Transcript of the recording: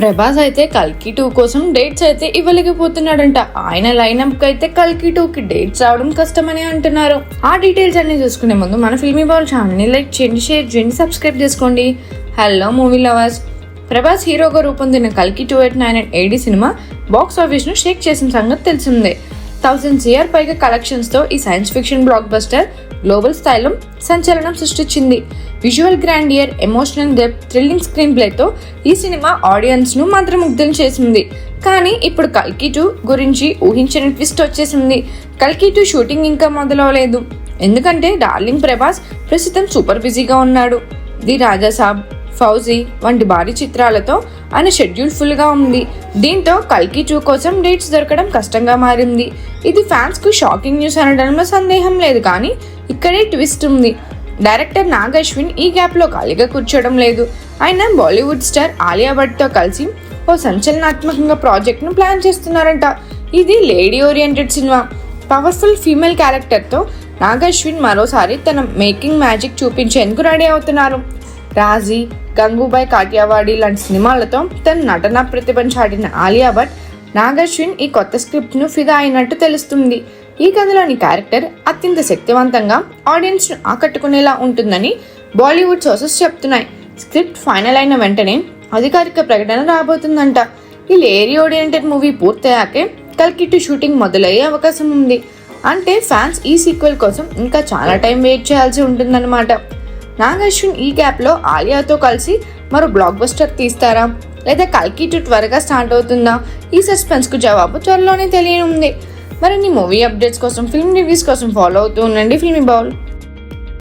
ప్రభాస్ అయితే కల్కి 2 కోసం డేట్స్ అయితే ఇవ్వలేకపోతున్నాడంట. ఆయన లైనప్ అయితే కల్కి 2కి డేట్స్ రావడం కష్టమని అంటున్నారు. ఆ డీటెయిల్స్ అన్ని చూసుకునే ముందు మన ఫిల్మీ బాల్ ఛానల్ని లైక్ చేయండి, షేర్ చేయండి, సబ్స్క్రైబ్ చేసుకోండి. హలో మూవీ లవర్స్, ప్రభాస్ హీరోగా రూపొందిన కల్కి 2899 AD సినిమా బాక్స్ ఆఫీస్ ను షేక్ చేసిన సంగతి తెలిసిందే. 1000 CR పైగా కలెక్షన్స్ తో ఈ science fiction blockbuster global స్థాయిలో సంచలనం సృష్టించింది. Visual grandeur, emotional depth, thrilling screen ప్లేతో ఈ సినిమా ఆడియన్స్ ను మంత్రముగ్ధులను చేసింది. కానీ ఇప్పుడు కల్కి 2 గురించి ఊహించని ట్విస్ట్ వచ్చేసింది. కల్కి 2 షూటింగ్ ఇంకా మొదలవలేదు. ఎందుకంటే డార్లింగ్ ప్రభాస్ ప్రస్తుతం సూపర్ బిజీగా ఉన్నాడు. ది రాజాసాబ్, ఫౌజీ వంటి భారీ చిత్రాలతో ఆయన షెడ్యూల్ ఫుల్గా ఉంది. దీంతో కల్కి 2 కోసం డేట్స్ దొరకడం కష్టంగా మారింది. ఇది ఫ్యాన్స్ కు షాకింగ్ న్యూస్ అనడంలో సందేహం లేదు. కానీ ఇక్కడే ట్విస్ట్ ఉంది. డైరెక్టర్ నాగ్ అశ్విన్ ఈ గ్యాప్ లో ఖాళీగా కూర్చోవడం లేదు. ఆయన బాలీవుడ్ స్టార్ ఆలియా భట్ తో కలిసి ఓ సంచలనాత్మకంగా ప్రాజెక్ట్ ను ప్లాన్ చేస్తున్నారంట. ఇది lady oriented cinema. Powerful female character తో నాగ్ అశ్విన్ మరోసారి తన మేకింగ్ మ్యాజిక్ చూపించేందుకు రెడీ అవుతున్నారు. రాజీ, గంగూబాయ్ కాటియావాడి లాంటి సినిమాలతో తన నటన ప్రతిభను చాటిన ఆలియా భట్ నాగ్ అశ్విన్ ఈ కొత్త స్క్రిప్ట్ ను ఫిదా అయినట్టు తెలుస్తుంది. ఈ కథలోని క్యారెక్టర్ అత్యంత శక్తివంతంగా ఆడియన్స్ ను ఆకట్టుకునేలా ఉంటుందని బాలీవుడ్ సోర్సెస్ చెప్తున్నాయి. స్క్రిప్ట్ ఫైనల్ అయిన వెంటనే అధికారిక ప్రకటన రాబోతుందంట. ఈ లేడీ ఓరియంటెడ్ మూవీ పూర్తయ్యాకే కల్కి 2 షూటింగ్ మొదలయ్యే అవకాశం ఉంది. అంటే ఫ్యాన్స్ ఈ సీక్వెల్ కోసం ఇంకా చాలా టైం వెయిట్ చేయాల్సి ఉంటుందన్నమాట. నాగ్ అశ్విన్ ఈ గ్యాప్ లో ఆలియాతో కలిసి మరో బ్లాక్ బస్టర్ తీస్తారా, లేదా కల్కి 2 త్వరగా స్టార్ట్ అవుతుందా? ఈ సస్పెన్స్ కు జవాబు త్వరలోనే తెలియనుంది. మరిన్ని మూవీ అప్డేట్స్ కోసం, ఫిల్మ్ రివ్యూస్ కోసం ఫాలో అవుతూ ఉండండి ఫిల్మీ బౌల్.